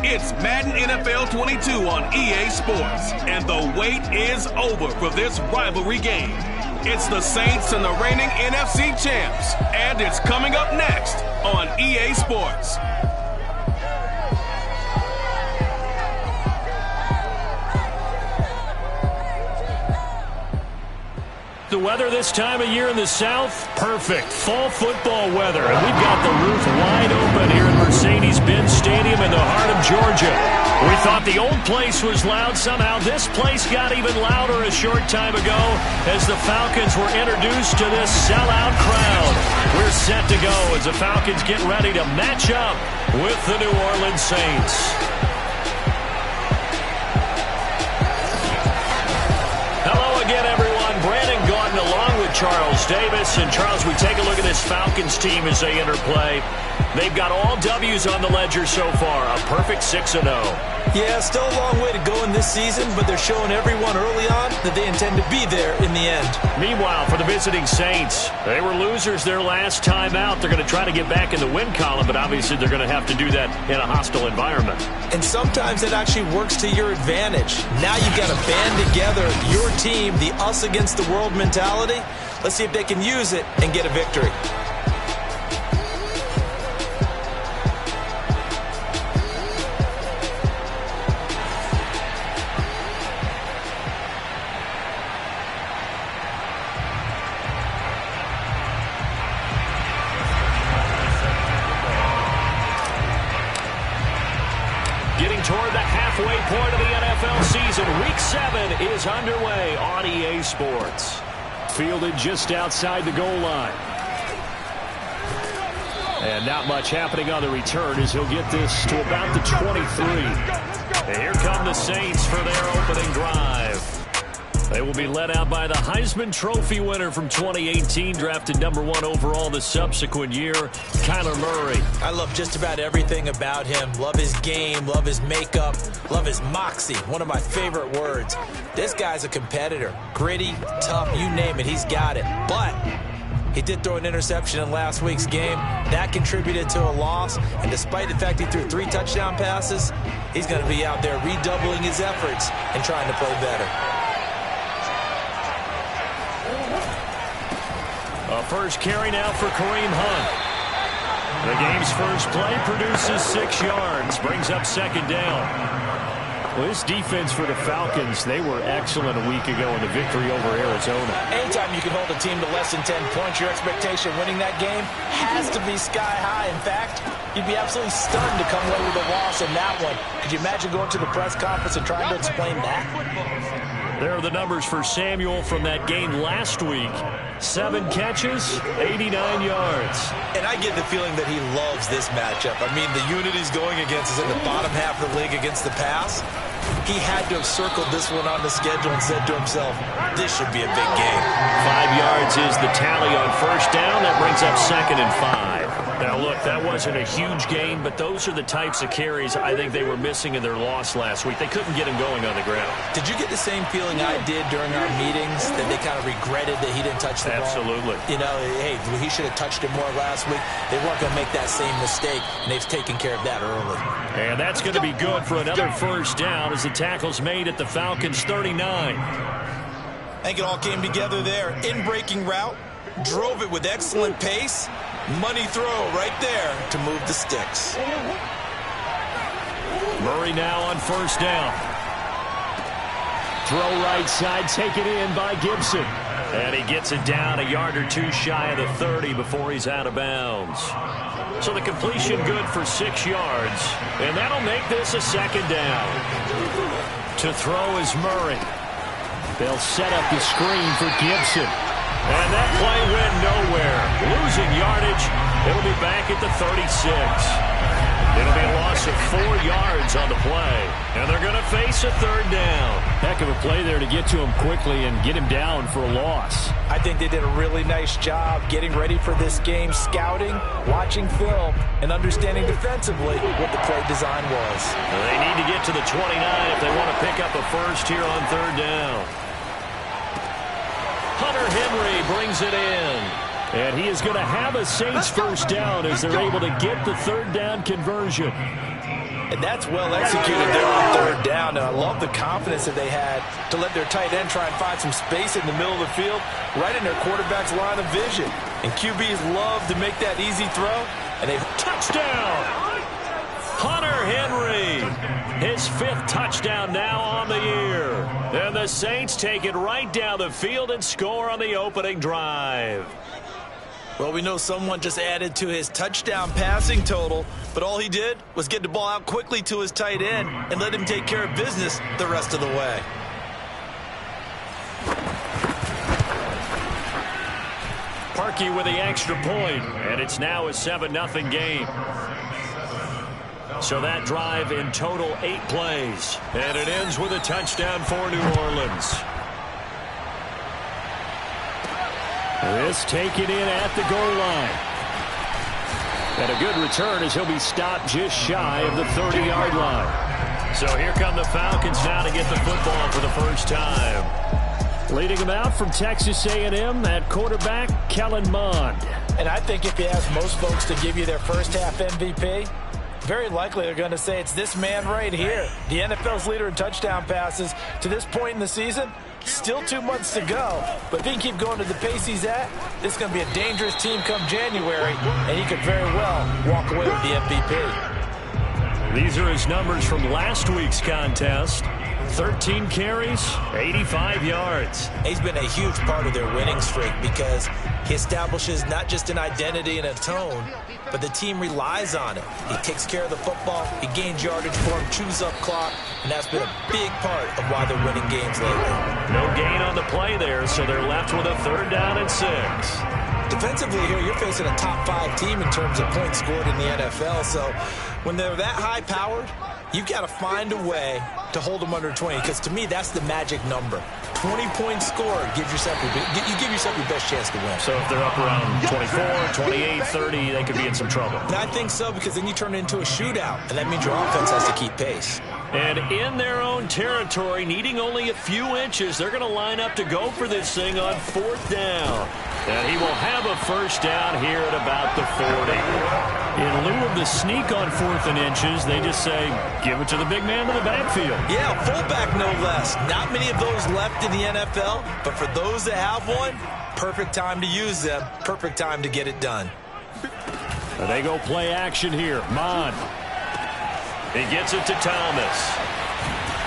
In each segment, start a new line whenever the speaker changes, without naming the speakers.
It's Madden NFL 22 on EA Sports, and the wait is over for this rivalry game. It's the Saints and the reigning NFC champs, and it's coming up next on EA Sports.
The weather this time of year in the South, perfect. Fall football weather. And we've got the roof wide open here at Mercedes-Benz Stadium in the heart of Georgia. We thought the old place was loud. Somehow this place got even louder a short time ago as the Falcons were introduced to this sellout crowd. We're set to go as the Falcons get ready to match up with the New Orleans Saints. Hello again, everyone. Brandon Gordon along with Charles Davis. And Charles, we take a look at this Falcons team as they enter play. They've got all W's on the ledger so far, a perfect 6-0.
Yeah, still a long way to go in this season, but they're showing everyone early on that they intend to be there in the end.
Meanwhile, for the visiting Saints, they were losers their last time out. They're going to try to get back in the win column, but obviously they're going to have to do that in a hostile environment.
And sometimes it actually works to your advantage. Now you've got to band together your team, the us against the world mentality. Let's see if they can use it and get a victory.
Toward the halfway point of the NFL season. Week 7 is underway on EA Sports. Fielded just outside the goal line. And not much happening on the return as he'll get this to about the 23. And here come the Saints for their opening drive. They will be led out by the Heisman Trophy winner from 2018, drafted #1 overall the subsequent year, Kyler Murray.
I love just about everything about him. Love his game, love his makeup, love his moxie, one of my favorite words. This guy's a competitor. Gritty, tough, you name it, he's got it. But he did throw an interception in last week's game. That contributed to a loss. And despite the fact he threw 3 touchdown passes, he's going to be out there redoubling his efforts and trying to play better.
A first carry now for Kareem Hunt. The game's first play produces 6 yards, brings up second down. Well, this defense for the Falcons, they were excellent a week ago in the victory over Arizona.
Anytime you can hold a team to less than 10 points, your expectation of winning that game has to be sky high. In fact, you'd be absolutely stunned to come away with a loss in that one. Could you imagine going to the press conference and trying to explain that?
There are the numbers for Samuel from that game last week. 7 catches, 89 yards.
And I get the feeling that he loves this matchup. I mean, the unit he's going against is in the bottom half of the league against the pass. He had to have circled this one on the schedule and said to himself, this should be a big game.
5 yards is the tally on first down. That brings up 2nd and 5. Now, look, that wasn't a huge gain, but those are the types of carries I think they were missing in their loss last week. They couldn't get him going on the ground.
Did you get the same feeling I did during our meetings, that they kind of regretted that he didn't touch the ball?
Absolutely.
You know, hey, he should have touched it more last week. They weren't going to make that same mistake, and they've taken care of that early.
And that's going to be good for another first down as the tackle's made at the Falcons' 39.
I think it all came together there. In-breaking route, drove it with excellent pace. Money throw right there to move the sticks.
Murray now on first down. Throw right side, taken in by Gibson. And he gets it down a yard or two shy of the 30 before he's out of bounds. So the completion good for 6 yards. And that'll make this a 2nd down. To throw is Murray. They'll set up the screen for Gibson. And that play went nowhere. Losing yardage. It'll be back at the 36. It'll be a loss of 4 yards on the play. And they're going to face a 3rd down.
Heck of a play there to get to him quickly and get him down for a loss.
I think they did a really nice job getting ready for this game, scouting, watching film, and understanding defensively what the play design was.
They need to get to the 29 if they want to pick up a first here on 3rd down. Hunter Henry brings it in. And he is going to have a Saints first down as they're able to get the 3rd down conversion.
And that's well executed there on 3rd down. And I love the confidence that they had to let their tight end try and find some space in the middle of the field, right in their quarterback's line of vision. And QBs love to make that easy throw. And they
touchdown! Hunter Henry, his 5th touchdown now on the year. And the Saints take it right down the field and score on the opening drive.
Well, we know someone just added to his touchdown passing total, but all he did was get the ball out quickly to his tight end and let him take care of business the rest of the way.
Parkey with the extra point, and it's now a 7-0 game. So that drive in total 8 plays, and it ends with a touchdown for New Orleans. This taken in at the goal line. And a good return as he'll be stopped just shy of the 30-yard line. So here come the Falcons now to get the football for the first time. Leading them out from Texas A&M at quarterback, Kellen Mond.
And I think if you ask most folks to give you their first half MVP, very likely they're going to say it's this man right here. The NFL's leader in touchdown passes to this point in the season. Still 2 months to go, but if he can keep going to the pace he's at, this is going to be a dangerous team come January, and he could very well walk away with the MVP.
These are his numbers from last week's contest. 13 carries, 85 yards.
He's been a huge part of their winning streak because he establishes not just an identity and a tone, but the team relies on it. He takes care of the football, he gains yardage for him, chews up clock, and that's been a big part of why they're winning games lately.
No gain on the play there, so they're left with a 3rd down and 6.
Defensively here, you're facing a top 5 team in terms of points scored in the NFL, so when they're that high-powered, you've got to find a way to hold them under 20, because to me, that's the magic number. 20 points scored, you give yourself your best chance to win.
So if they're up around 24, 28, 30, they could be in some trouble.
And I think so, because then you turn it into a shootout, and that means your offense has to keep pace.
And in their own territory, needing only a few inches, they're going to line up to go for this thing on 4th down. And he will have a first down here at about the 40. In lieu of the sneak on 4th and inches, they just say, give it to the big man in the backfield.
Yeah, fullback no less. Not many of those left in the NFL, but for those that have one, perfect time to use them, perfect time to get it done.
They go play action here. Mond. He gets it to Thomas.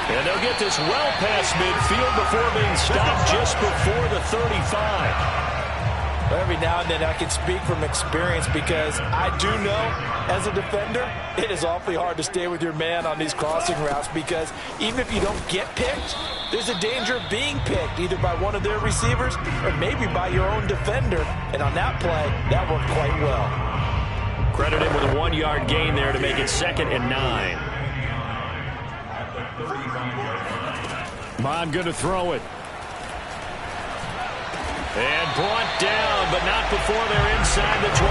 And they'll get this well past midfield before being stopped just before the 35.
Every now and then I can speak from experience because I do know, as a defender, it is awfully hard to stay with your man on these crossing routes because even if you don't get picked, there's a danger of being picked either by one of their receivers or maybe by your own defender. And on that play, that worked quite well.
Credit him with a 1-yard gain there to make it 2nd and 9.
Mond going to throw it.
And brought down, but not before they're inside the 25.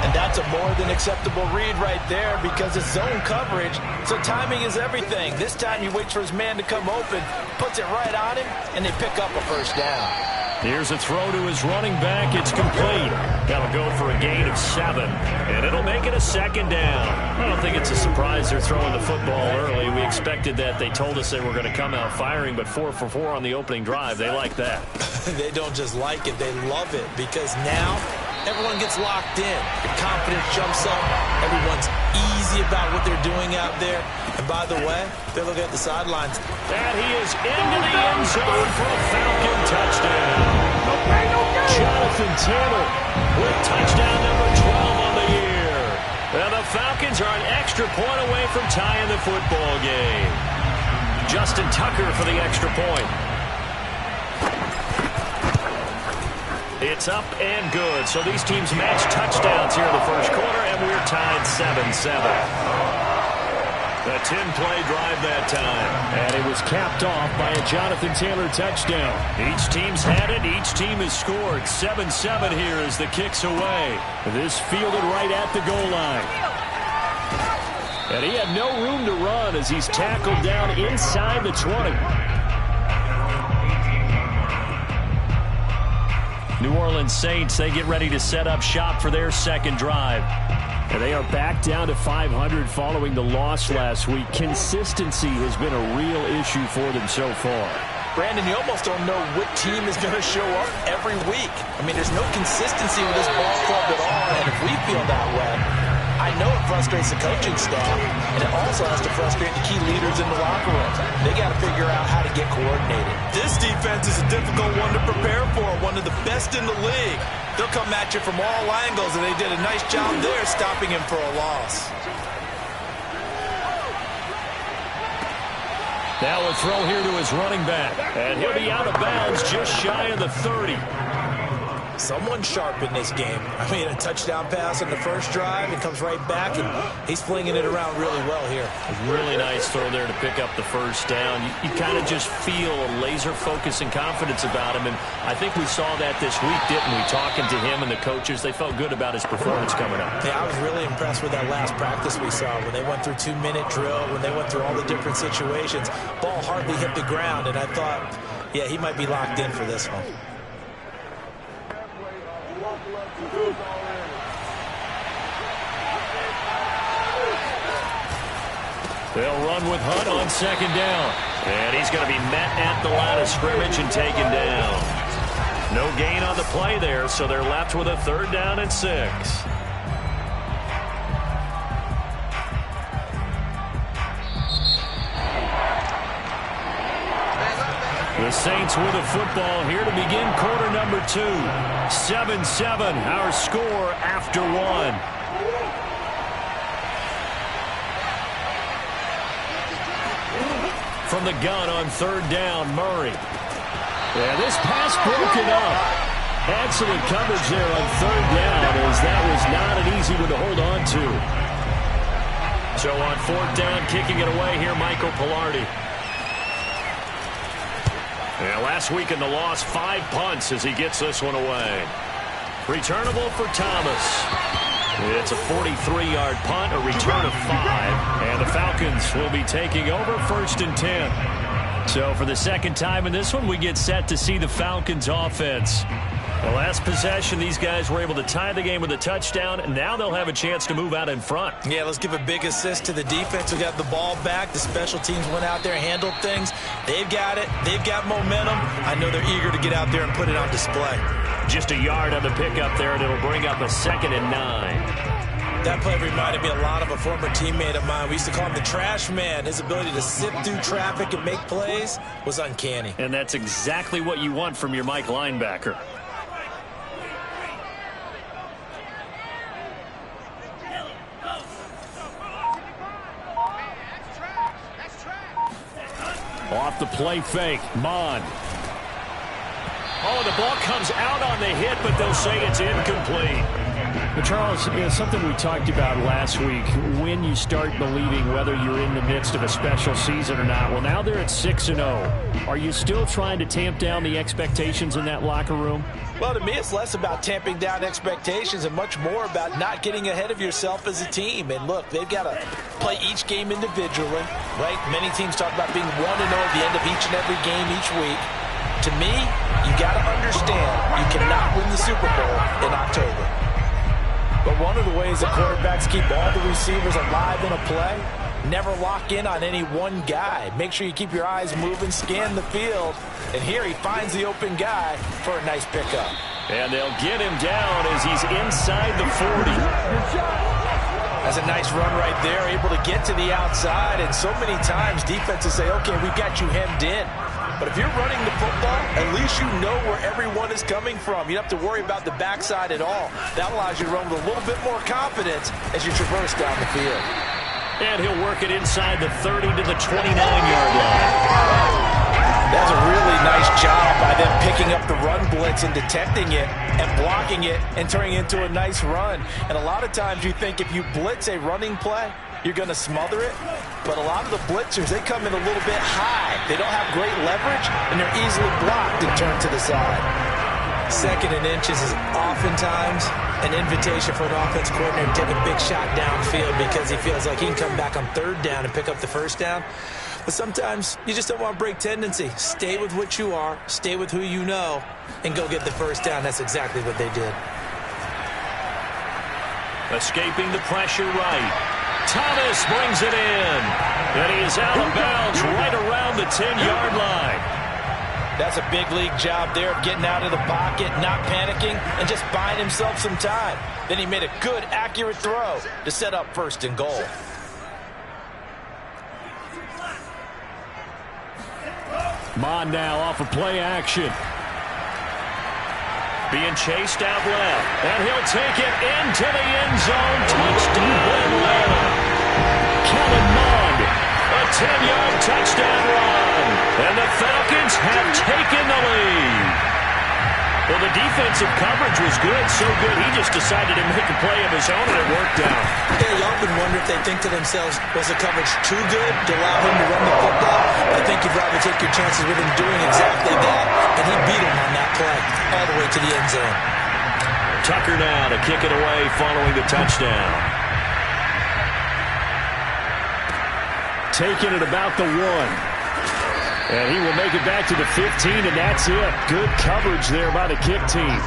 And that's a more than acceptable read right there because it's zone coverage, so timing is everything. This time he waits for his man to come open, puts it right on him, and they pick up a first down.
Here's a throw to his running back. It's complete. That'll go for a gain of 7, and it'll make it a 2nd down. I don't think it's a surprise they're throwing the football early. We expected that. They told us they were going to come out firing, but 4 for 4 on the opening drive. They like that.
They don't just like it. They love it because now everyone gets locked in. Your confidence jumps up. Everyone's easy about what they're doing out there. And by the way, they're looking at the sidelines.
And he is into the end zone for a Falcon touchdown. Jonathan Taylor with touchdown number 12 on the year. And the Falcons are an extra point away from tying the football game. Justin Tucker for the extra point. It's up and good. So these teams match touchdowns here in the first quarter, and we're tied 7-7. A 10-play drive that time.
And it was capped off by a Jonathan Taylor touchdown.
Each team's had it. Each team has scored. 7-7 here as the kick's away.
This fielded right at the goal line. And he had no room to run as he's tackled down inside the 20.
New Orleans Saints, they get ready to set up shop for their second drive.
And they are back down to 500 following the loss last week. Consistency has been a real issue for them so far.
Brandon, you almost don't know what team is going to show up every week. I mean, there's no consistency with this ball club at all, and if we feel that way, I know it frustrates the coaching staff, and it also has to frustrate the key leaders in the locker room. They got to figure out how to get coordinated. This defense is a difficult one to prepare for, one of the best in the league. They'll come at you from all angles, and they did a nice job there stopping him for a loss.
Now a throw here to his running back, and he'll be out of bounds just shy of the 30.
Someone sharp in this game. I mean, a touchdown pass on the first drive, and comes right back, and he's flinging it around really well here.
A really nice throw there to pick up the first down. You kind of just feel a laser focus and confidence about him, and I think we saw that this week, didn't we? Talking to him and the coaches, they felt good about his performance coming up.
Yeah, I was really impressed with that last practice we saw when they went through 2-minute drill, when they went through all the different situations. Ball hardly hit the ground, and I thought, yeah, he might be locked in for this one.
They'll run with Hunt on second down. And he's going to be met at the line of scrimmage and taken down. No gain on the play there, so they're left with a 3rd down and 6. The Saints with a football here to begin quarter number 2. 7-7, our score after 1. From the gun on 3rd down, Murray.
Yeah, this pass broken up. Excellent coverage there on 3rd down, as that was not an easy one to hold on to.
So on 4th down, kicking it away here, Michael Pilardi. Yeah, last week in the loss, 5 punts as he gets this one away. Returnable for Thomas. It's a 43-yard punt, a return of 5, and the Falcons will be taking over 1st and 10. So for the second time in this one, we get set to see the Falcons offense. The last possession, these guys were able to tie the game with a touchdown, and now they'll have a chance to move out in front.
Yeah, let's give a big assist to the defense who got the ball back. The special teams went out there and handled things. They've got it. They've got momentum. I know they're eager to get out there and put it on display.
Just a yard on the pickup there, and it'll bring up a 2nd and 9.
That play reminded me a lot of a former teammate of mine. We used to call him the trash man. His ability to sift through traffic and make plays was uncanny.
And that's exactly what you want from your Mike linebacker. Off the play fake, Mond. Oh, the ball comes out on the hit, but they'll say it's incomplete.
But Charles, something we talked about last week, when you start believing whether you're in the midst of a special season or not. Well, now they're at 6-0. Are you still trying to tamp down the expectations in that locker room?
Well, to me, it's less about tamping down expectations and much more about not getting ahead of yourself as a team. And look, they've got to play each game individually, right? Many teams talk about being 1-0 at the end of each and every game each week. To me, you got to understand you cannot win the Super Bowl in October. But one of the ways that quarterbacks keep all the receivers alive in a play, never lock in on any one guy. Make sure you keep your eyes moving, scan the field. And here he finds the open guy for a nice pickup.
And they'll get him down as he's inside the 40.
That's a nice run right there, able to get to the outside. And so many times defenses say, okay, we've got you hemmed in. But if you're running the football, at least you know where everyone is coming from. You don't have to worry about the backside at all. That allows you to run with a little bit more confidence as you traverse down the field.
And he'll work it inside the 30 to the 29-yard line.
That's a really nice job by them picking up the run blitz and detecting it and blocking it and turning it into a nice run. And a lot of times you think if you blitz a running play, you're going to smother it. But a lot of the blitzers, they come in a little bit high. They don't have great leverage, and they're easily blocked and turned to the side. 2nd and inches is oftentimes an invitation for an offense coordinator to take a big shot downfield because he feels like he can come back on 3rd down and pick up the 1st down. But sometimes you just don't want to break tendency. Stay with what you are, stay with who you know, and go get the 1st down. That's exactly what they did.
Escaping the pressure right. Thomas brings it in. And he is out of bounds right around the 10-yard line.
That's a big league job there of getting out of the pocket, not panicking, and just buying himself some time. Then he made a good, accurate throw to set up 1st and goal.
Mond now off of play action.
Being chased out left. And he'll take it into the end zone. Touchdown, Atlanta. Kellen Mond. A 10-yard touchdown run. And the Falcons have taken the lead. Well, the defensive coverage was good, so good he just decided to make a play of his own, and it worked out.
Yeah, you often wonder if they think to themselves, was the coverage too good to allow him to run the football? I think you'd rather take your chances with him doing exactly that, and he beat him on that play all the way to the end zone.
Tucker now to kick it away following the touchdown.
Taking it about the 1. And he will make it back to the 15, and that's it. Good coverage there by the kick team.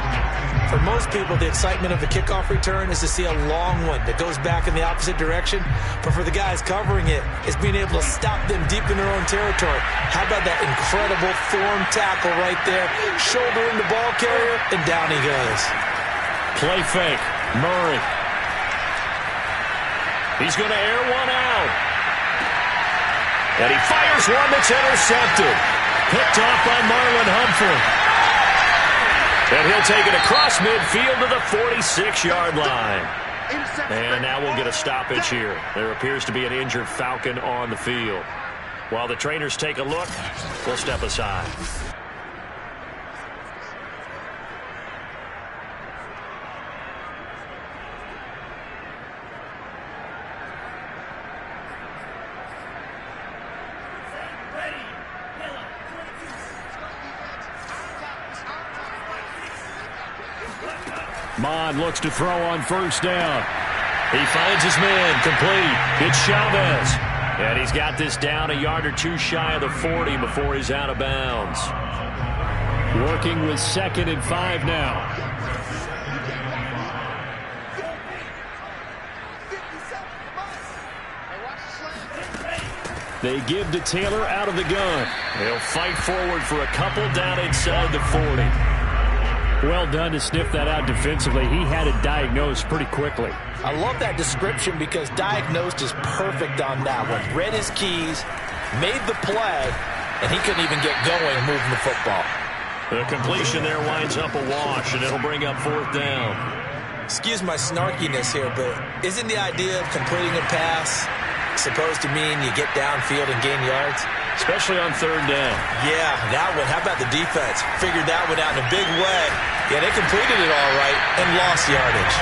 For most people, the excitement of the kickoff return is to see a long one that goes back in the opposite direction. But for the guys covering it, it's being able to stop them deep in their own territory. How about that incredible form tackle right there? Shoulder in the ball carrier, and down he goes.
Play fake. Murray. He's going to air one out. And he fires one that's intercepted. Picked off by Marlon Humphrey. And he'll take it across midfield to the 46-yard line. And now we'll get a stoppage here. There appears to be an injured Falcon on the field. While the trainers take a look, we'll step aside.
Mond looks to throw on 1st down.
He finds his man complete. It's Chavez. And he's got this down a yard or two shy of the 40 before he's out of bounds.
Working with 2nd and 5 now. They give to Taylor out of the gun.
They'll fight forward for a couple down inside the 40.
Well done to sniff that out defensively. He had it diagnosed pretty quickly.
I love that description because diagnosed is perfect on that one. Read his keys, made the play, and he couldn't even get going moving the football.
The completion there winds up a wash, and it'll bring up 4th down.
Excuse my snarkiness here, but isn't the idea of completing a pass supposed to mean you get downfield and gain yards?
Especially on 3rd down.
Yeah, that one. How about the defense? Figured that one out in a big way. Yeah, they completed it all right and lost yardage.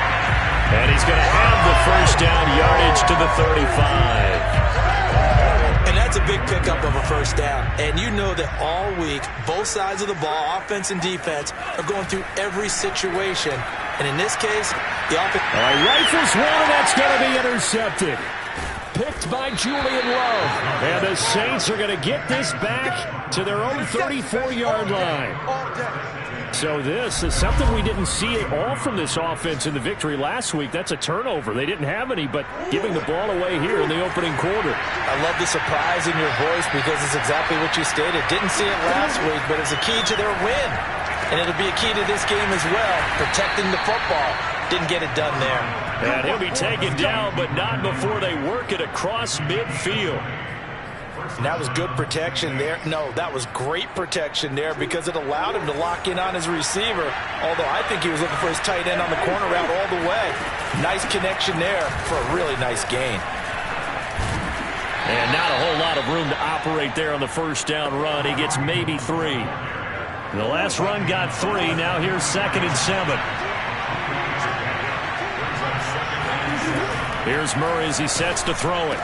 And he's going to have the 1st down, yardage to the 35.
And that's a big pickup of a 1st down. And you know that all week, both sides of the ball, offense and defense, are going through every situation. And in this case, the offense...
All right, rifles one, and that's going to be intercepted. Picked by Julian Love. And the Saints are going to get this back to their own 34-yard line. So this is something we didn't see at all from this offense in the victory last week. That's a turnover. They didn't have any, but giving the ball away here in the opening quarter.
I love the surprise in your voice because it's exactly what you stated. Didn't see it last week, but it's a key to their win. And it'll be a key to this game as well, protecting the football. Didn't get it done there.
And he'll be taken down, but not before they work it across midfield.
And that was good protection there. No, that was great protection there because it allowed him to lock in on his receiver. Although I think he was looking for his tight end on the corner route all the way. Nice connection there for a really nice gain.
And not a whole lot of room to operate there on the 1st down run. He gets maybe 3. The last run got 3. Now here's 2nd and 7. Here's Murray as he sets to throw it.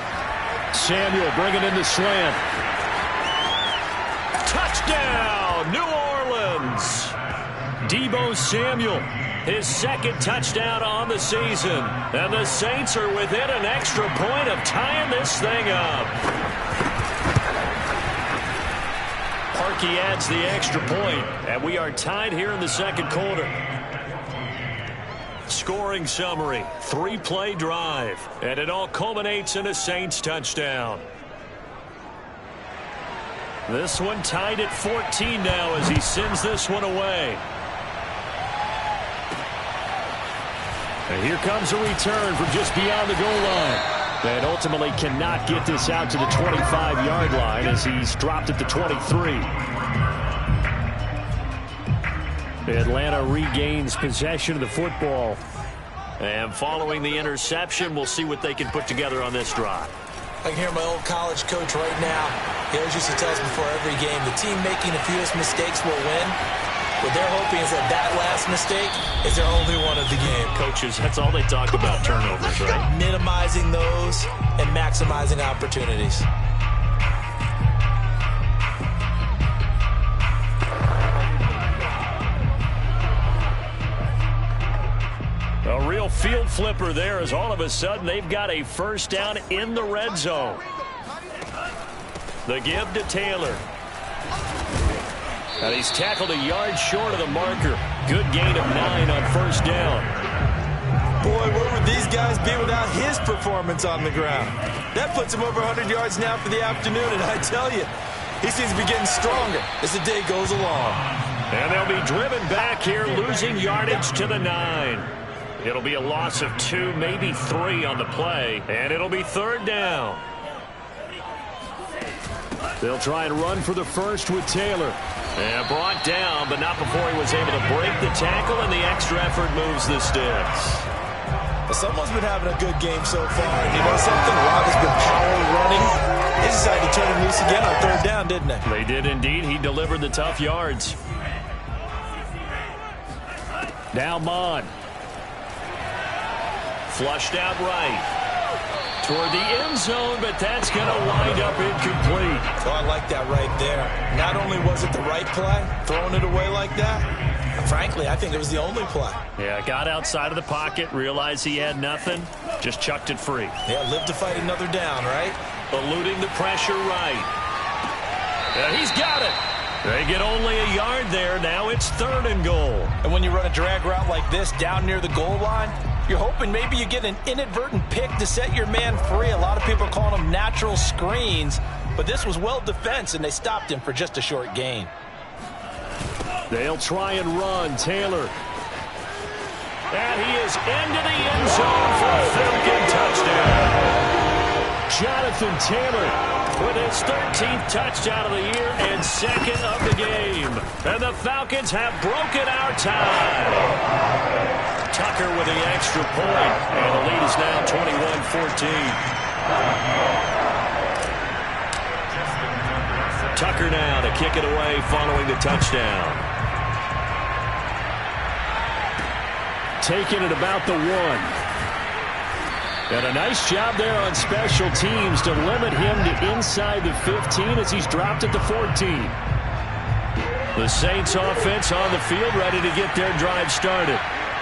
Samuel bringing in the slant. Touchdown, New Orleans. Deebo Samuel, his 2nd touchdown on the season. And the Saints are within an extra point of tying this thing up. Parkey adds the extra point, and we are tied here in the 2nd quarter. Scoring summary, 3-play drive, and it all culminates in a Saints touchdown. This one tied at 14 now as he sends this one away. And here comes a return from just beyond the goal line. And ultimately cannot get this out to the 25-yard line as he's dropped at the 23. Atlanta regains possession of the football. And following the interception, we'll see what they can put together on this drive.
I can hear my old college coach right now. He always used to tell us before every game, the team making the fewest mistakes will win. What they're hoping is that last mistake is their only one of the game.
Coaches, that's all they talk about, turnovers, right?
Minimizing those and maximizing opportunities.
A real field flipper there as all of a sudden they've got a 1st down in the red zone. The give to Taylor. And he's tackled a yard short of the marker. Good gain of 9 on 1st down.
Boy, where would these guys be without his performance on the ground? That puts him over 100 yards now for the afternoon, and I tell you, he seems to be getting stronger as the day goes along.
And they'll be driven back here, losing yardage to the 9. It'll be a loss of 2, maybe 3 on the play, and it'll be 3rd down.
They'll try and run for the 1st with Taylor.
And brought down, but not before he was able to break the tackle, and the extra effort moves the sticks.
Well, someone's been having a good game so far. And you know something? Rob has been power running. They decided to turn him loose again on 3rd down, didn't they?
They did indeed. He delivered the tough yards.
Now Mond.
Flushed out right. Toward the end zone, but that's going to wind up incomplete.
Oh, I like that right there. Not only was it the right play, throwing it away like that, frankly, I think it was the only play.
Yeah, got outside of the pocket, realized he had nothing, just chucked it free.
Yeah, live to fight another down, right?
Eluding the pressure right. And he's got it. They get only a yard there. Now it's 3rd and goal.
And when you run a drag route like this down near the goal line, you're hoping maybe you get an inadvertent pick to set your man free. A lot of people are calling them natural screens, but this was well defense, and they stopped him for just a short gain.
They'll try and run. Taylor. And he is into the end zone for a Falcon touchdown. Jonathan Taylor with his 13th touchdown of the year and second of the game. And the Falcons have broken our tie. Tucker with the extra point. And the lead is now 21-14. Tucker now to kick it away following the touchdown. Taking it about the 1. And a nice job there on special teams to limit him to inside the 15 as he's dropped at the 14. The Saints offense on the field ready to get their drive started.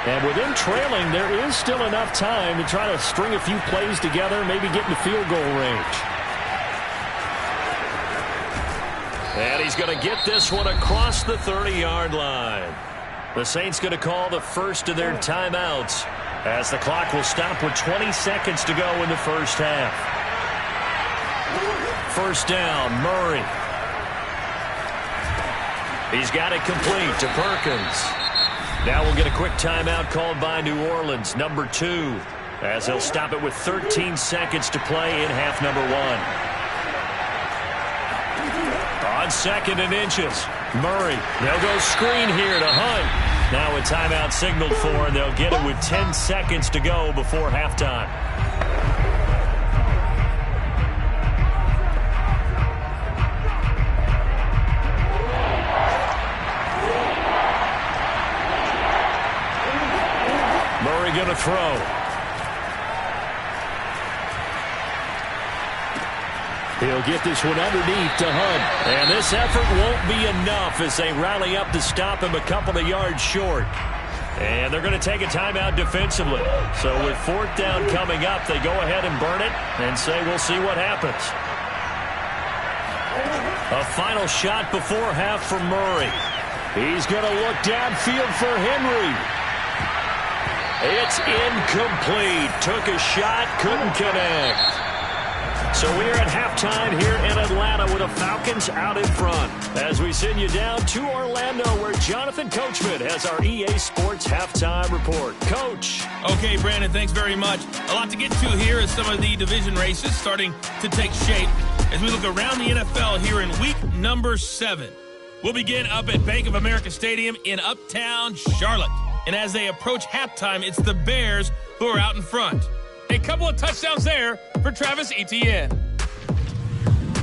And with them trailing, there is still enough time to try to string a few plays together, maybe get in the field goal range. And he's going to get this one across the 30-yard line. The Saints going to call the first of their timeouts as the clock will stop with 20 seconds to go in the first half. First down, Murray. He's got it complete to Perkins. Now we'll get a quick timeout called by New Orleans, number 2, as they'll stop it with 13 seconds to play in half number 1. On 2nd and inches, Murray. They'll go screen here to Hunt. Now a timeout signaled for, and they'll get it with 10 seconds to go before halftime. Murray going to throw. He'll get this one underneath to Hunt. And this effort won't be enough as they rally up to stop him a couple of yards short. And they're going to take a timeout defensively. So with 4th down coming up, they go ahead and burn it and say we'll see what happens. A final shot before half for Murray. He's going to look downfield for Henry. It's incomplete. Took a shot, couldn't connect. So we're at halftime here in Atlanta with the Falcons out in front. As we send you down to Orlando where Jonathan Coachman has our EA Sports halftime report. Coach.
Okay, Brandon, thanks very much. A lot to get to here as some of the division races starting to take shape as we look around the NFL here in week number 7. We'll begin up at Bank of America Stadium in Uptown Charlotte. And as they approach halftime, it's the Bears who are out in front. A couple of touchdowns there for Travis Etienne.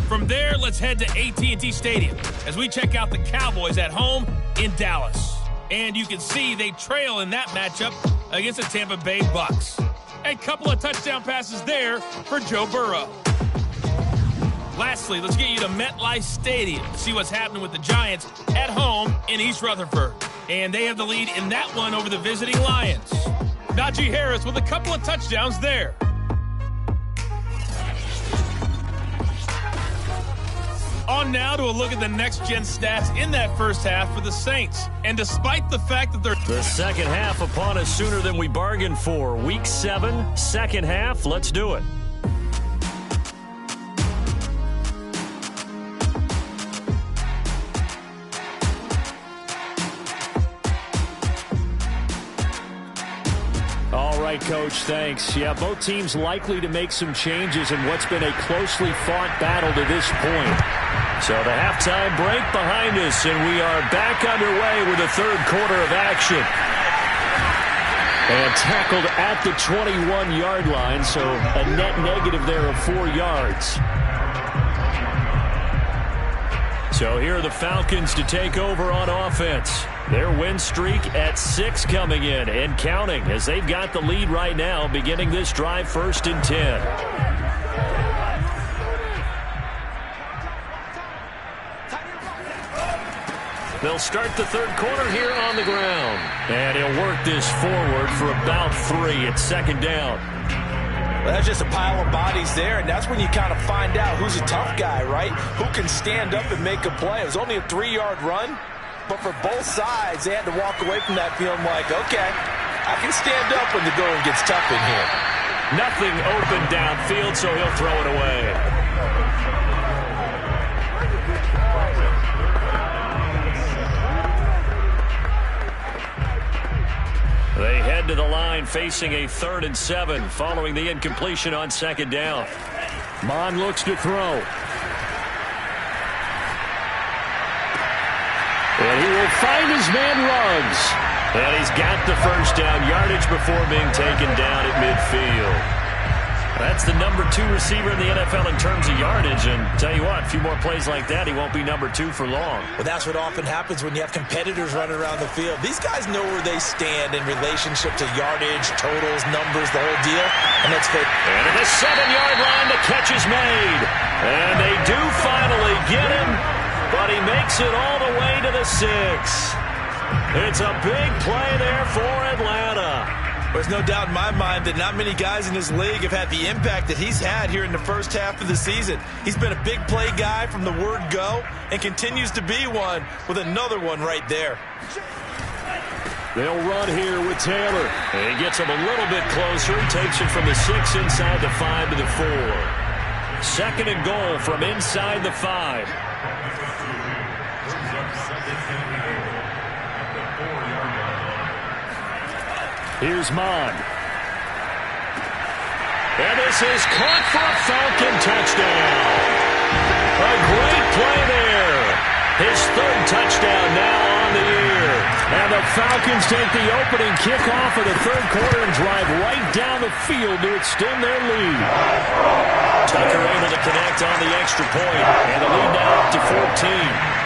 From there, let's head to AT&T Stadium as we check out the Cowboys at home in Dallas. And you can see they trail in that matchup against the Tampa Bay Bucks. A couple of touchdown passes there for Joe Burrow. Lastly, let's get you to MetLife Stadium to see what's happening with the Giants at home in East Rutherford. And they have the lead in that one over the visiting Lions. Najee Harris with a couple of touchdowns there. On now to a look at the next-gen stats in that first half for the Saints. And despite the fact that they're...
The second half upon us sooner than we bargained for. Week 7, second half. Let's do it. All right, Coach, thanks. Yeah, both teams likely to make some changes in what's been a closely fought battle to this point. So the halftime break behind us, and we are back underway with the third quarter of action. And tackled at the 21-yard line, so a net negative there of 4 yards. So here are the Falcons to take over on offense. Their win streak at 6 coming in and counting as they've got the lead right now beginning this drive 1st and 10. They'll start the third quarter here on the ground. And he'll work this forward for about 3 at 2nd down.
Well, that's just a pile of bodies there, and that's when you kind of find out who's a tough guy, right? Who can stand up and make a play. It was only a 3-yard run, but for both sides, they had to walk away from that feeling like, okay, I can stand up when the going gets tough in here.
Nothing open downfield, so he'll throw it away.
head to the line facing a 3rd and 7 following the incompletion on 2nd down.
Mon looks to throw. And he will find his man Ruggs.
And he's got the first down yardage before being taken down at midfield. That's the number 2 receiver in the NFL in terms of yardage. And tell you what, a few more plays like that, he won't be number 2 for long.
Well, that's what often happens when you have competitors running around the field. These guys know where they stand in relationship to yardage, totals, numbers, the whole deal. And let's face it.
And at the 7-yard line, the catch is made. And they do finally get him, but he makes it all the way to the 6. It's a big play there for Atlanta.
There's no doubt in my mind that not many guys in this league have had the impact that he's had here in the first half of the season. He's been a big play guy from the word go and continues to be one with another one right there.
They'll run here with Taylor.
And he gets him a little bit closer. He takes it from the 6 inside the 5 to the 4. 2nd and goal from inside the 5.
Here's Mon.
And this is caught for a Falcon touchdown. A great play there. His 3rd touchdown now on the year.
And the Falcons take the opening kickoff of the 3rd quarter and drive right down the field to extend their lead.
Tucker able to connect on the extra point. And the lead now up to 14.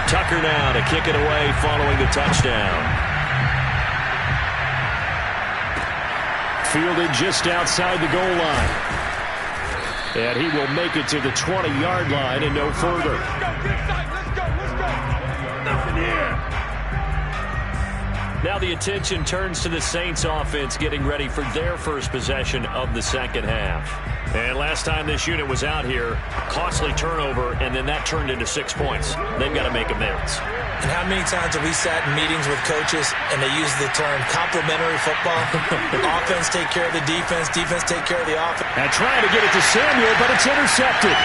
Tucker now to kick it away following the touchdown.
Fielded just outside the goal line. And he will make it to the 20-yard line and no further.
Let's go. Nothing here.
Now the attention turns to the Saints offense getting ready for their first possession of the 2nd half. And last time this unit was out here, costly turnover, and then that turned into 6 points. They've got to make amends.
And how many times have we sat in meetings with coaches and they use the term complementary football? Offense take care of the defense take care of the offense.
And trying to get it to Samuel, but it's intercepted.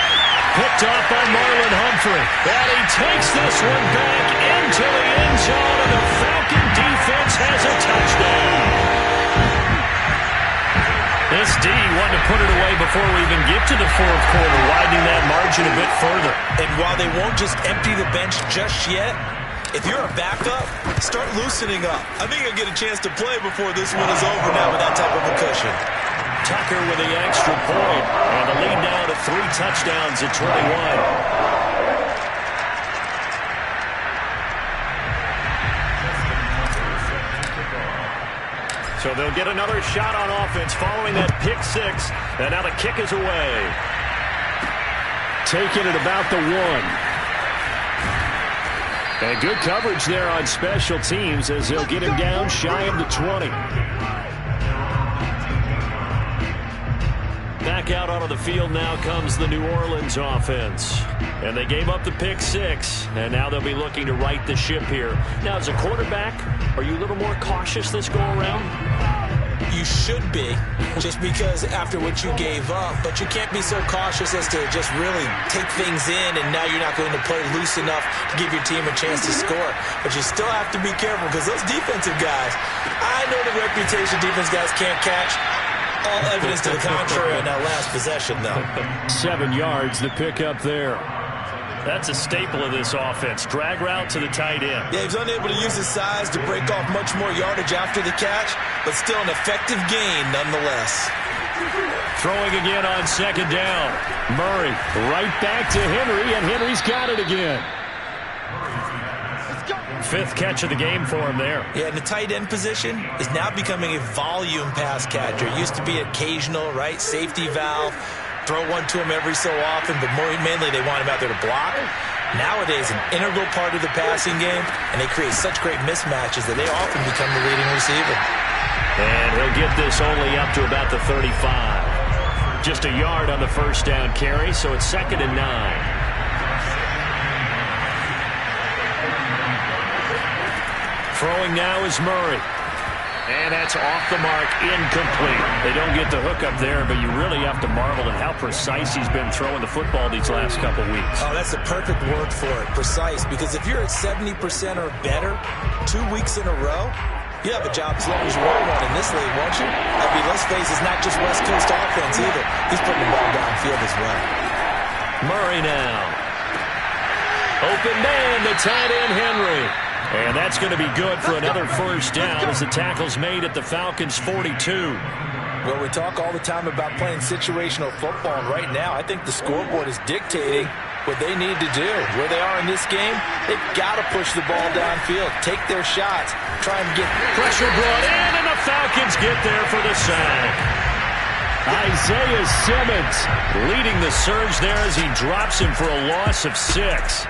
Picked off by Marlon Humphrey.
And he takes this one back into the end zone, and the Falcon defense has a touchdown. This D wanted to put it away before we even get to the 4th quarter, widening that margin a bit further.
And while they won't just empty the bench just yet, if you're a backup, start loosening up. I think you'll get a chance to play before this one is over now with that type of a cushion.
Tucker with the extra point, and the lead now to 3 touchdowns at 21. So they'll get another shot on offense following that pick 6, and now the kick is away.
Taking it about the 1. And good coverage there on special teams as they'll get him down shy of the 20.
Back out onto the field now comes the New Orleans offense. And they gave up the pick 6, and now they'll be looking to right the ship here. Now, as a quarterback, are you a little more cautious this go-around?
You should be, just because after what you gave up, but you can't be so cautious as to just really take things in, and now you're not going to play loose enough to give your team a chance to score. But you still have to be careful, because those defensive guys, I know the reputation defense guys can't catch. All evidence to the contrary in that last possession, though.
7 yards, the pickup there.
That's a staple of this offense. Drag route to the tight end.
Yeah, he's unable to use his size to break off much more yardage after the catch, but still an effective gain nonetheless.
Throwing again on 2nd down.
Murray right back to Henry, and Henry's got it again.
5th catch of the game for him there.
Yeah, and the tight end position is now becoming a volume pass catcher. It used to be occasional, right? Safety valve. Throw one to him every so often, but mainly they want him out there to block. Nowadays, an integral part of the passing game, and they create such great mismatches that they often become the leading receiver.
And he'll get this only up to about the 35. Just a yard on the first down carry, so it's 2nd and 9. Throwing now is Murray.
And that's off the mark, incomplete. They don't get the hook up there, but you really have to marvel at how precise he's been throwing the football these last couple weeks.
Oh, that's the perfect word for it, precise, because if you're at 70% or better 2 weeks in a row, you have a job as long as you want one in this league, won't you? I mean, let's face it, it's not just West Coast offense either. He's putting the ball downfield as well.
Murray now. Open man, the tight end, Henry. And that's going to be good for another first down as the tackle's made at the Falcons' 42.
Well, we talk all the time about playing situational football, and right now I think the scoreboard is dictating what they need to do. Where they are in this game, they've got to push the ball downfield, take their shots, try and get
pressure brought in, and the Falcons get there for the sack.
Isaiah Simmons
leading the surge there as he drops him for a loss of 6.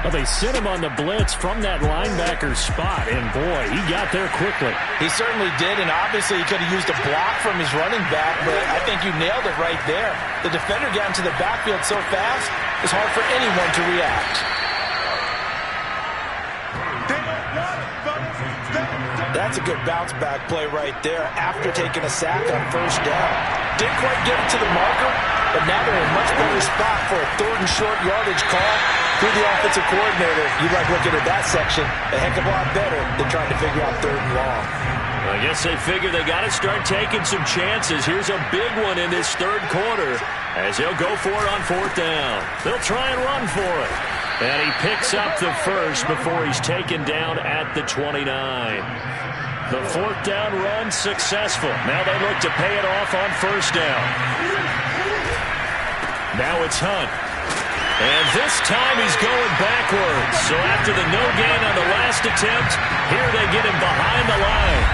Well, they sent him on the blitz from that linebacker spot, and boy, he got there quickly.
He certainly did, and obviously he could have used a block from his running back, but I think you nailed it right there. The defender got into the backfield so fast, it's hard for anyone to react. That's a good bounce back play right there after taking a sack on first down. Didn't quite get it to the marker, but now they're in a much better spot for a 3rd and short yardage call. Through the offensive coordinator, you like looking at that section a heck of a lot better than trying to figure out 3rd and long.
I guess they figure they got to start taking some chances. Here's a big one in this 3rd quarter as he'll go for it on 4th down. They'll try and run for it. And he picks up the first before he's taken down at the 29. The 4th down run successful. Now they look to pay it off on 1st down. Now it's Hunt. And this time he's going backwards. So after the no gain on the last attempt, here they get him behind the line.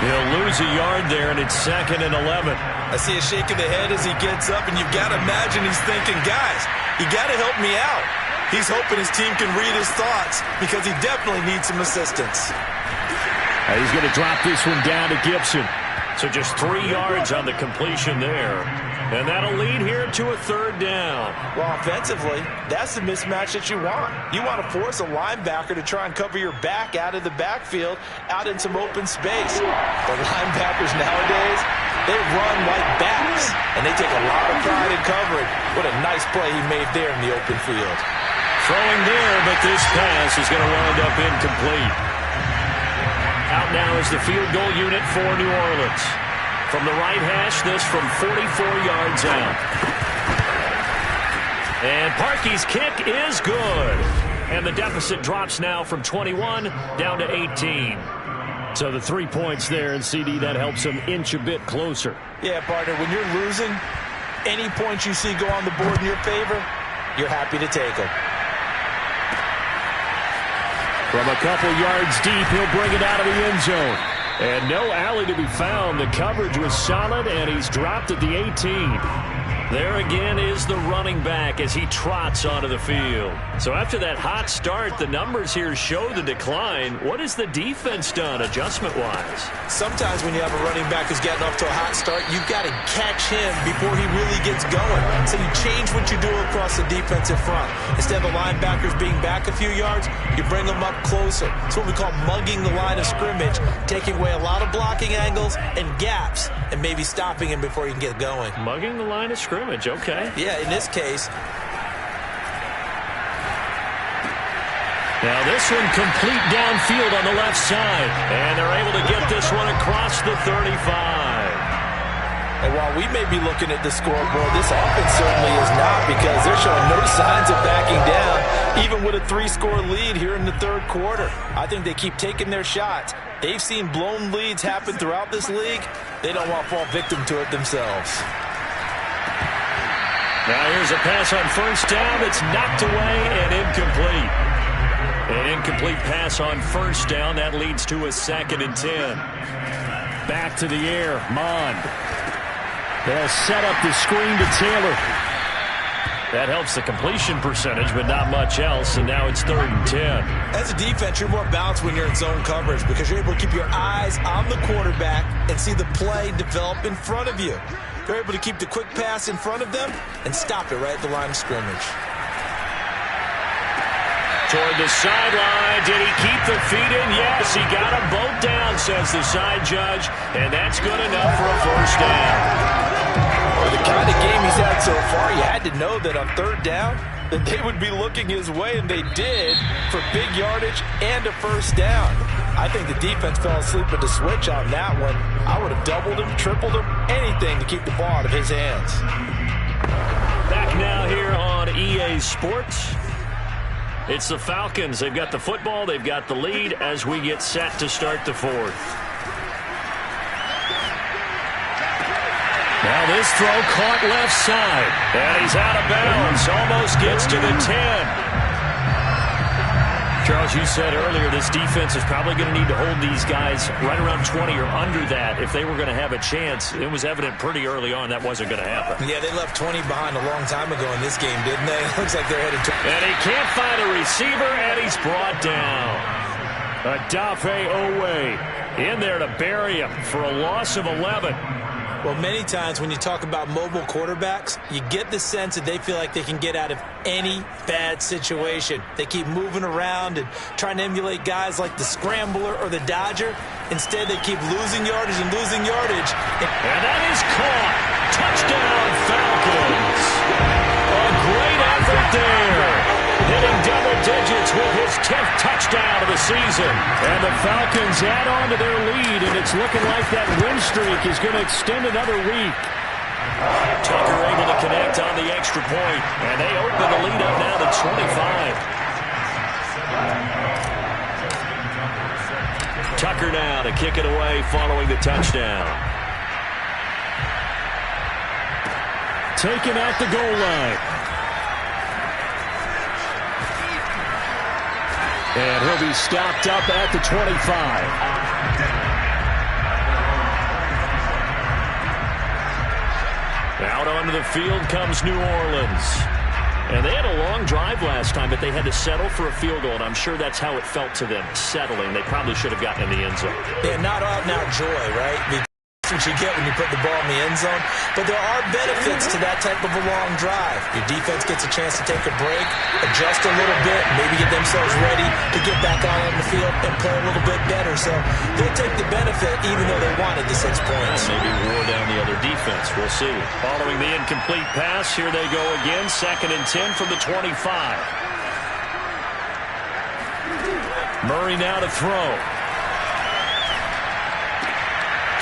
He'll lose a yard there, and it's 2nd and 11.
I see a shake of the head as he gets up, and you've got to imagine he's thinking, guys, you got to help me out. He's hoping his team can read his thoughts because he definitely needs some assistance.
He's going to drop this one down to Gibson.
So just 3 yards on the completion there. And that'll lead here to a 3rd down.
Well, offensively, that's the mismatch that you want. You want to force a linebacker to try and cover your back out of the backfield, out in some open space. The linebackers nowadays, they run like backs, and they take a lot of pride in covering. What a nice play he made there in the open field.
Throwing there, but this pass is going to wind up incomplete. Out now is the field goal unit for New Orleans. From the right hash, this from 44 yards out. And Parkey's kick is good. And the deficit drops now from 21 down to 18.
So the 3 points there, and CD, that helps him inch a bit closer.
Yeah, partner, when you're losing, any points you see go on the board in your favor, you're happy to take them.
From a couple yards deep, he'll bring it out of the end zone. And no alley to be found. The coverage was solid, and he's dropped at the 18.
There again is the running back as he trots onto the field. So after that hot start, the numbers here show the decline. What has the defense done adjustment-wise?
Sometimes when you have a running back who's getting off to a hot start, you've got to catch him before he really gets going. So you change what you do across the defensive front. Instead of the linebackers being back a few yards, you bring them up closer. It's what we call mugging the line of scrimmage, taking away a lot of blocking angles and gaps, and maybe stopping him before he can get going.
Mugging the line of scrimmage, okay.
Yeah, in this case.
Now this one complete downfield on the left side. And they're able to get this one across the 35.
And while we may be looking at the scoreboard, this offense certainly is not, because they're showing no signs of backing down, even with a 3-score lead here in the 3rd quarter. I think they keep taking their shots. They've seen blown leads happen throughout this league. They don't want to fall victim to it themselves.
Now here's a pass on first down. It's knocked away and incomplete. An incomplete pass on first down. That leads to a 2nd and 10.
Back to the air. Mond. They'll set up the screen to Taylor.
That helps the completion percentage, but not much else, and now it's 3rd and 10.
As a defense, you're more balanced when you're in zone coverage because you're able to keep your eyes on the quarterback and see the play develop in front of you. You're able to keep the quick pass in front of them and stop it right at the line of scrimmage.
Toward the sideline. Did he keep the
feet in? Yes, he got them both down, says the side judge, and that's good enough for a first down.
For the kind of game he's had so far, you had to know that on third down that they would be looking his way, and they did, for big yardage and a first down. I think the defense fell asleep at the switch on that one. I would have doubled him, tripled him, anything to keep the ball out of his hands.
Back now here on EA Sports. It's the Falcons. They've got the football. They've got the lead as we get set to start the fourth. Now this throw caught left side. And he's out of bounds. Almost gets to the 10. Charles, you said earlier this defense is probably going to need to hold these guys right around 20 or under that if they were going to have a chance. It was evident pretty early on that wasn't going to happen.
Yeah, they left 20 behind a long time ago in this game, didn't they? It looks like they're headed to...
And he can't find a receiver, and he's brought down. Adafe Owe in there to bury him for a loss of 11.
Well, many times when you talk about mobile quarterbacks, you get the sense that they feel like they can get out of any bad situation. They keep moving around and trying to emulate guys like the Scrambler or the Dodger. Instead, they keep losing yardage and losing yardage.
And that is caught. Touchdown, Falcons. A great effort there. Hitting double digits with his 10th touchdown of the season. And the Falcons add on to their lead, and it's looking like that win streak is going to extend another week. Tucker able to connect on the extra point, and they open the lead up now to 25. Tucker now to kick it away following the touchdown. Taken at the goal line. And he'll be stopped up at the 25. Out onto the field comes New Orleans. And they had a long drive last time, but they had to settle for a field goal, and I'm sure that's how it felt to them, settling. They probably should have gotten in the end zone.
Yeah, not out and out joy, right? The you get when you put the ball in the end zone. But there are benefits to that type of a long drive. Your defense gets a chance to take a break, adjust a little bit, maybe get themselves ready to get back out on the field and play a little bit better. So they'll take the benefit even though they wanted the 6 points.
Maybe wore down the other defense. We'll see. Following the incomplete pass, here they go again. 2nd and 10 from the 25. Murray now to throw.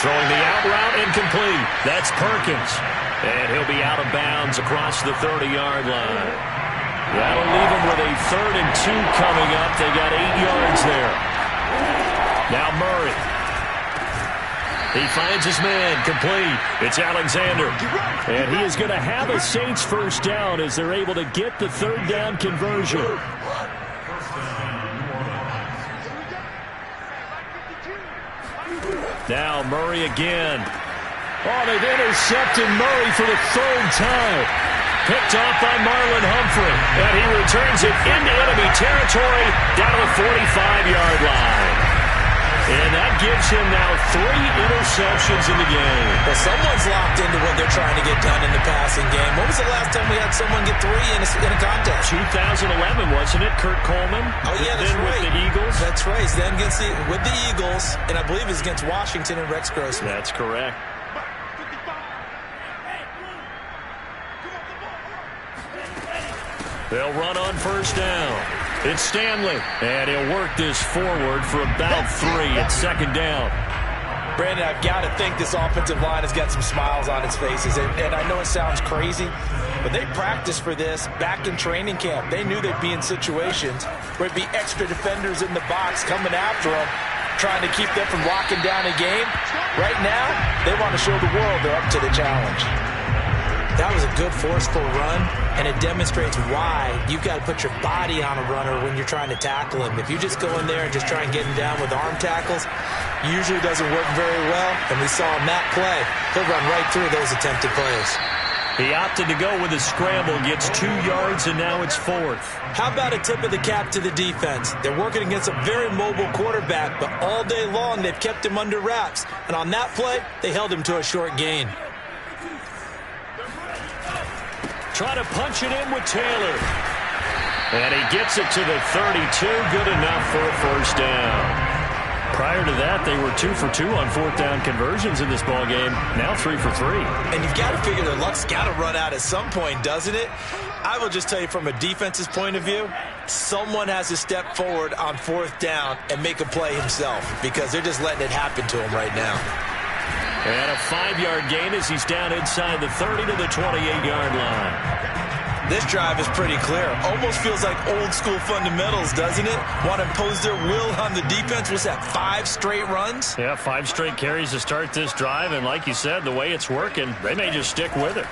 Throwing the out route, incomplete. That's Perkins. And he'll be out of bounds across the 30-yard line. That'll leave him with a 3rd and 2 coming up. They got 8 yards there. Now Murray. He finds his man, complete. It's Alexander. And he is going to have a Saints first down as they're able to get the 3rd down conversion. Now Murray again. Oh, they've intercepted Murray for the 3rd time. Picked off by Marlon Humphrey. And he returns it into enemy territory down to the 45-yard line. And that gives him now 3 interceptions in the game.
Well, someone's locked into what they're trying to get done in the passing game. When was the last time we had someone get 3 in a contest?
2011, wasn't it? Kurt Coleman?
Oh, yeah, that's right.
With the Eagles?
That's right. Then with the Eagles, and I believe it's against Washington and Rex Grossman.
That's correct. They'll run on first down. It's Stanley, and he'll work this forward for about 3. It's 2nd down.
Brandon, I've got to think this offensive line has got some smiles on its faces. And I know it sounds crazy, but they practiced for this back in training camp. They knew they'd be in situations where it'd be extra defenders in the box coming after them, trying to keep them from locking down a game. Right now, they want to show the world they're up to the challenge. That was a good, forceful run, and it demonstrates why you've got to put your body on a runner when you're trying to tackle him. If you just go in there and just try and get him down with arm tackles, usually doesn't work very well, and we saw him that play. He'll run right through those attempted plays.
He opted to go with a scramble, gets 2 yards, and now it's 4th.
How about a tip of the cap to the defense? They're working against a very mobile quarterback, but all day long they've kept him under wraps, and on that play, they held him to a short gain.
Try to punch it in with Taylor. And he gets it to the 32. Good enough for a first down. Prior to that, they were 2 for 2 on fourth down conversions in this ballgame. Now 3 for 3.
And you've got to figure their luck's got to run out at some point, doesn't it? I will just tell you from a defense's point of view, someone has to step forward on fourth down and make a play himself because they're just letting it happen to him right now.
And a 5-yard gain as he's down inside the 30 to the 28-yard line.
This drive is pretty clear. Almost feels like old-school fundamentals, doesn't it? Want to impose their will on the defense. What's that, 5 straight runs?
Yeah, 5 straight carries to start this drive. And like you said, the way it's working, they may just stick with it.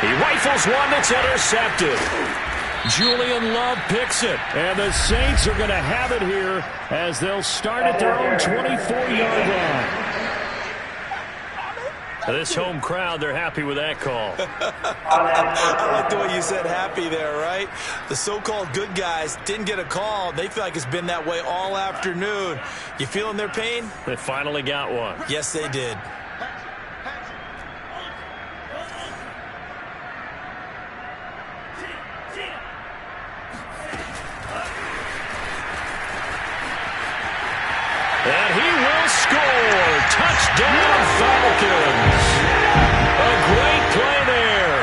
He rifles one that's intercepted. Julian Love picks it. And the Saints are going to have it here as they'll start at their own 24-yard line. This home crowd, they're happy with that call.
I like the way you said happy there, right? The so-called good guys didn't get a call. They feel like it's been that way all afternoon. You feeling their pain?
They finally got one.
Yes, they did.
And he will score. Touchdown, Falcons. A great play there.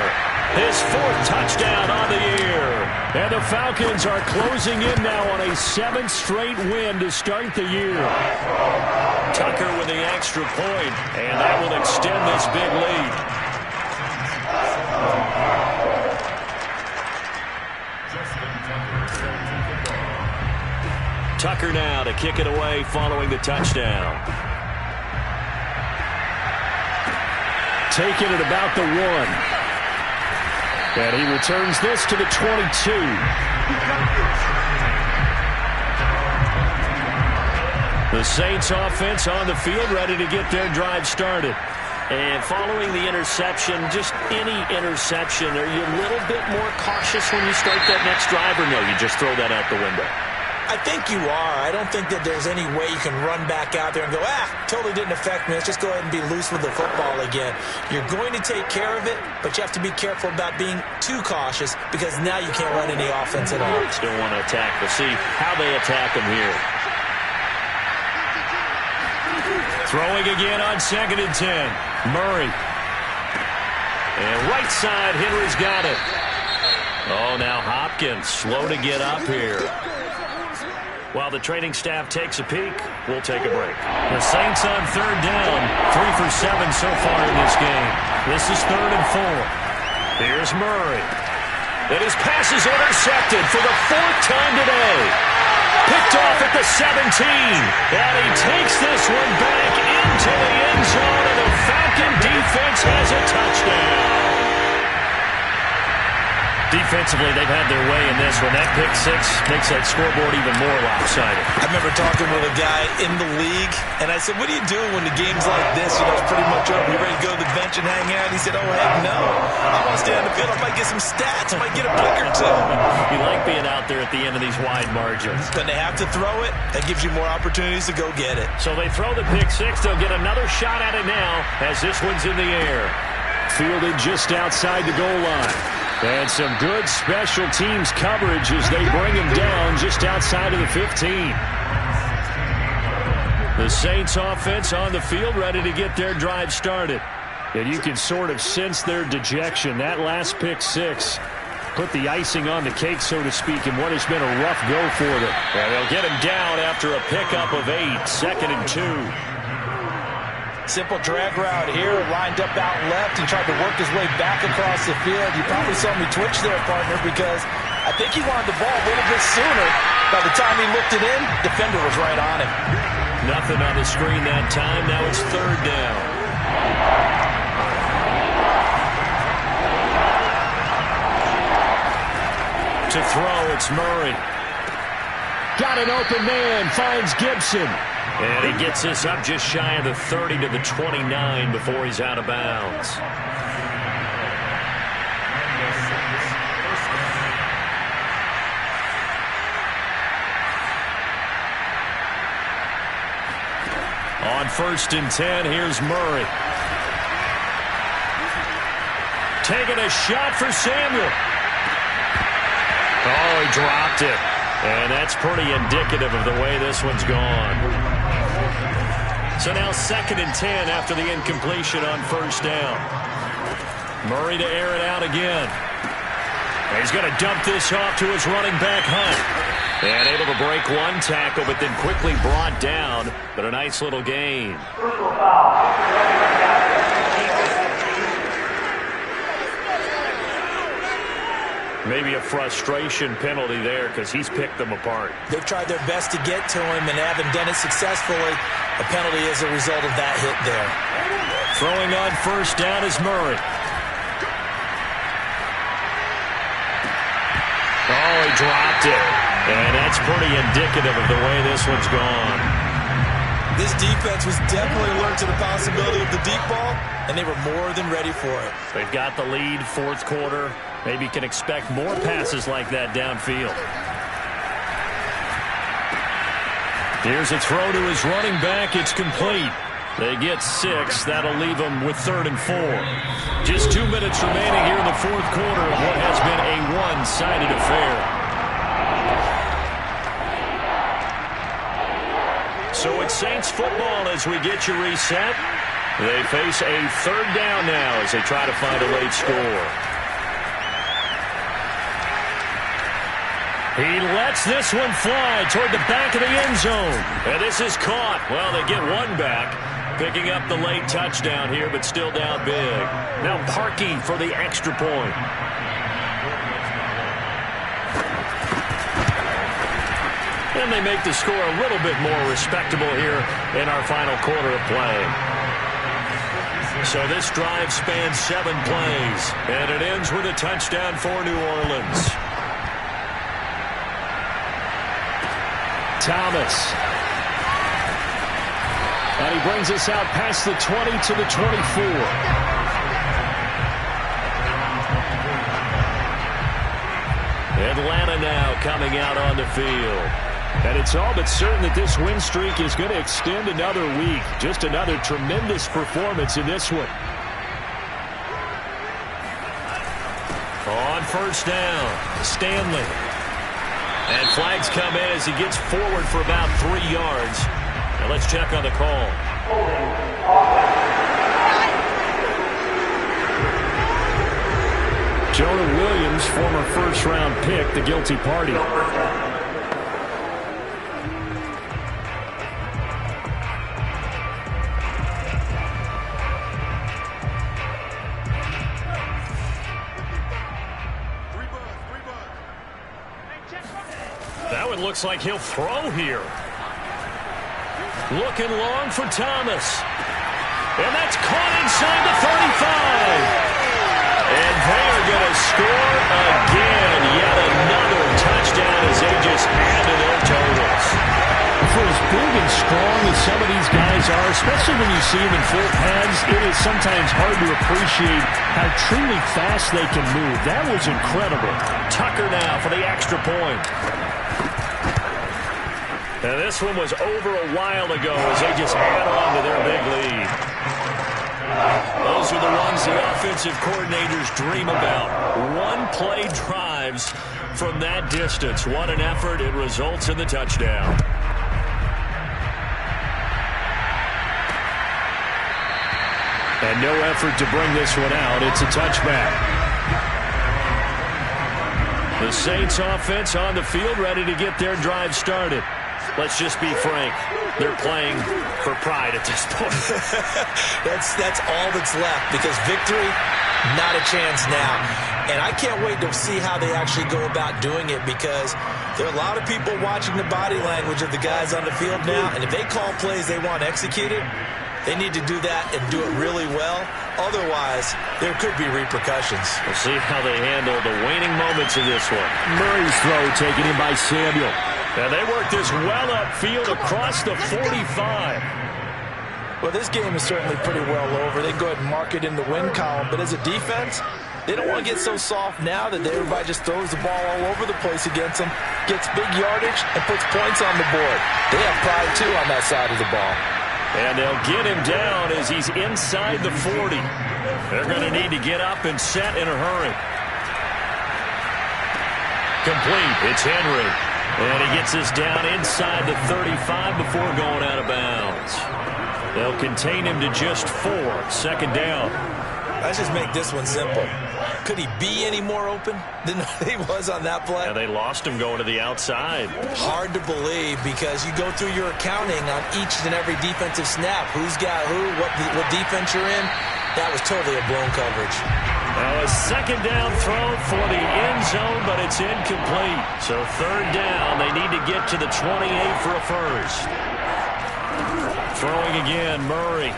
His 4th touchdown on the year. And the Falcons are closing in now on a 7th straight win to start the year. Tucker with the extra point, and that will extend this big lead. Tucker now to kick it away following the touchdown. Taking it about the 1. And he returns this to the 22. The Saints offense on the field ready to get their drive started. And following the interception, just any interception, are you a little bit more cautious when you start that next drive, or no, you just throw that out the window?
I think you are. I don't think that there's any way you can run back out there and go, totally didn't affect me. Let's just go ahead and be loose with the football again. You're going to take care of it, but you have to be careful about being too cautious because now you can't run any offense at all.
Still want to attack. We'll see how they attack him here. Throwing again on 2nd and 10. Murray. And right side, Henry's got it. Oh, now Hopkins slow to get up here. While the training staff takes a peek, we'll take a break. The Saints on 3rd down, 3 for 7 so far in this game. This is 3rd and 4. Here's Murray. And his pass is intercepted for the 4th time today. Picked off at the 17. And he takes this one back into the end zone, and the Falcon defense has a touchdown. Defensively, they've had their way in this one. That pick 6 makes that scoreboard even more lopsided.
I remember talking with a guy in the league, and I said, what are you doing when the game's like this? You know, it's pretty much over. You ready to go to the bench and hang out? He said, oh, heck no. I want to stay on the field. I might get some stats. I might get a pick or 2.
You like being out there at the end of these wide margins.
When they have to throw it, that gives you more opportunities to go get it.
So they throw the pick 6. They'll get another shot at it now as this one's in the air. Fielded just outside the goal line. And some good special teams coverage as they bring him down just outside of the 15. The Saints offense on the field ready to get their drive started. And you can sort of sense their dejection. That last pick 6 put the icing on the cake, so to speak, in what has been a rough go for them. And they'll get him down after a pickup of 8, 2nd and 2.
Simple drag route here, lined up out left and tried to work his way back across the field. You probably saw me twitch there, partner, because I think he wanted the ball a little bit sooner. By the time he looked it in, defender was right on him.
Nothing on the screen that time. Now it's 3rd down. To throw, it's Murray. Got an open man, finds Gibson. And he gets this up just shy of the 30 to the 29 before he's out of bounds. On 1st and 10, here's Murray.
taking a shot for Samuel. Oh, he dropped it. And that's pretty indicative of the way this one's gone. So now 2nd and 10 after the incompletion on 1st down. Murray to air it out again. And he's going to dump this off to his running back, Hunt. And able to break one tackle, but then quickly brought down. But a nice little gain. Maybe a frustration penalty there because he's picked them apart.
They've tried their best to get to him and haven't done it successfully. A penalty as a result of that hit there.
Throwing on 1st down is Murray. Oh, he dropped it. And that's pretty indicative of the way this one's gone.
This defense was definitely alert to the possibility of the deep ball, and they were more than ready for it.
They've got the lead, 4th quarter. Maybe can expect more passes like that downfield. Here's a throw to his running back. It's complete. They get 6. That'll leave them with 3rd and 4. Just 2 minutes remaining here in the 4th quarter of what has been a one-sided affair. So it's Saints football as we get you reset. They face a 3rd down now as they try to find a late score. He lets this one fly toward the back of the end zone. And this is caught. Well, they get one back, picking up the late touchdown here, but still down big. Now Parkey for the extra point. And they make the score a little bit more respectable here in our final quarter of play. So this drive spans 7 plays, and it ends with a touchdown for New Orleans. Thomas. And he brings us out past the 20 to the 24. Atlanta now coming out on the field. And it's all but certain that this win streak is going to extend another week. Just another tremendous performance in this one. On 1st down, Stanley. And flags come in as he gets forward for about 3 yards. Now let's check on the call. Jonah Williams, former 1st-round pick, the guilty party. That one looks like he'll throw here. Looking long for Thomas. And that's caught inside the 35. And they are going to score again. Yet another touchdown as they just add to their totals. For as big and strong as some of these guys are, especially when you see them in full pads, it is sometimes hard to appreciate how truly fast they can move. That was incredible. Tucker now for the extra point. And this one was over a while ago as they just add on to their big lead. Those are the ones the offensive coordinators dream about. One-play drives from that distance. What an effort. It results in the touchdown. And no effort to bring this one out. It's a touchback. The Saints offense on the field ready to get their drive started. Let's just be frank. They're playing for pride at this point.
That's all that's left because victory, not a chance now. And I can't wait to see how they actually go about doing it because there are a lot of people watching the body language of the guys on the field now. And if they call plays they want executed, they need to do that and do it really well. Otherwise, there could be repercussions.
We'll see how they handle the waning moments of this one. Murray's throw taken in by Samuel. And they work this well upfield across the 45.
Well, this game is certainly pretty well over. They go ahead and mark it in the win column. But as a defense, they don't want to get so soft now that everybody just throws the ball all over the place against them, gets big yardage, and puts points on the board. They have pride, too, on that side of the ball.
And they'll get him down as he's inside the 40. They're going to need to get up and set in a hurry. Complete. It's Henry. And he gets us down inside the 35 before going out of bounds. They'll contain him to just 4. Second down.
Let's just make this one simple. Could he be any more open than he was on that play?
Yeah, they lost him going to the outside.
Hard to believe because you go through your accounting on each and every defensive snap. Who's got who, what defense you're in. That was totally a blown coverage.
Now a second down throw for the end zone, but it's incomplete. So third down, they need to get to the 28 for a first. Throwing again, Murray.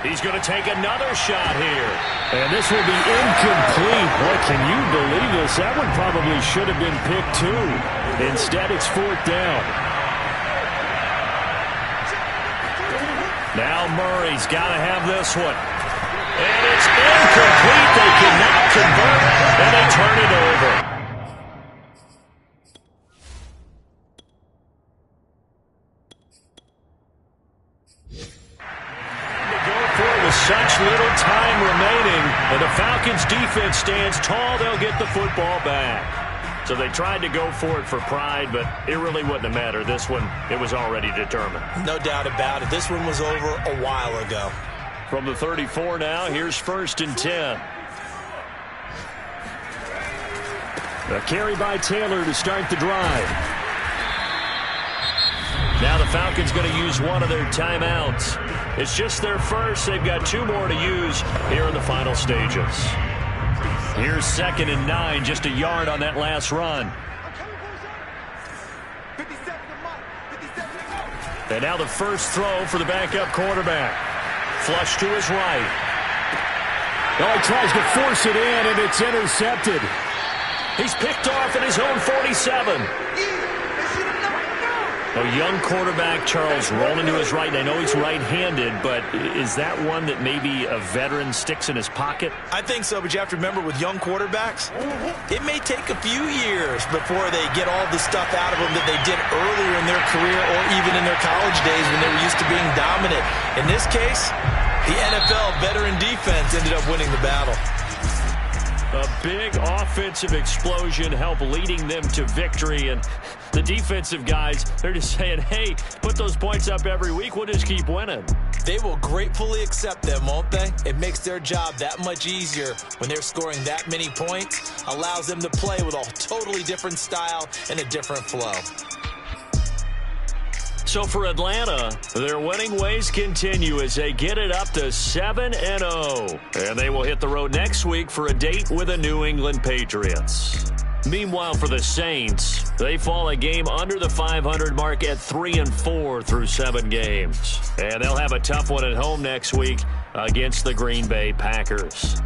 He's going to take another shot here. And this will be incomplete. Boy, can you believe this? That one probably should have been picked too. Instead, it's fourth down. Now Murray's got to have this one. And it's incomplete. They cannot convert, and they turn it over. Such little time remaining, and the Falcons defense stands tall. They'll get the football back. So they tried to go for it for pride, but it really wouldn't have mattered. This one, it was already determined.
No doubt about it. This one was over a while ago.
From the 34 now, here's 1st and 10. A carry by Taylor to start the drive. Now the Falcons going to use one of their timeouts. It's just their first. They've got 2 more to use here in the final stages. Here's 2nd and 9, just a yard on that last run. And now the first throw for the backup quarterback. Flush to his right.
Oh, he tries to force it in, and it's intercepted.
He's picked off at his own 47. A young quarterback, Charles, rolling to his right. I know he's right-handed, but is that one that maybe a veteran sticks in his pocket?
I think so, but you have to remember with young quarterbacks, it may take a few years before they get all the stuff out of them that they did earlier in their career or even in their college days when they were used to being dominant. In this case, the NFL veteran defense ended up winning the battle.
A big offensive explosion helped leading them to victory, and the defensive guys, they're just saying, hey, put those points up every week, we'll just keep winning.
They will gratefully accept them, won't they? It makes their job that much easier when they're scoring that many points, allows them to play with a totally different style and a different flow.
So for Atlanta, their winning ways continue as they get it up to 7-0. And they will hit the road next week for a date with the New England Patriots. Meanwhile, for the Saints, they fall a game under the 500 mark at 3-4 through 7 games. And they'll have a tough one at home next week against the Green Bay Packers.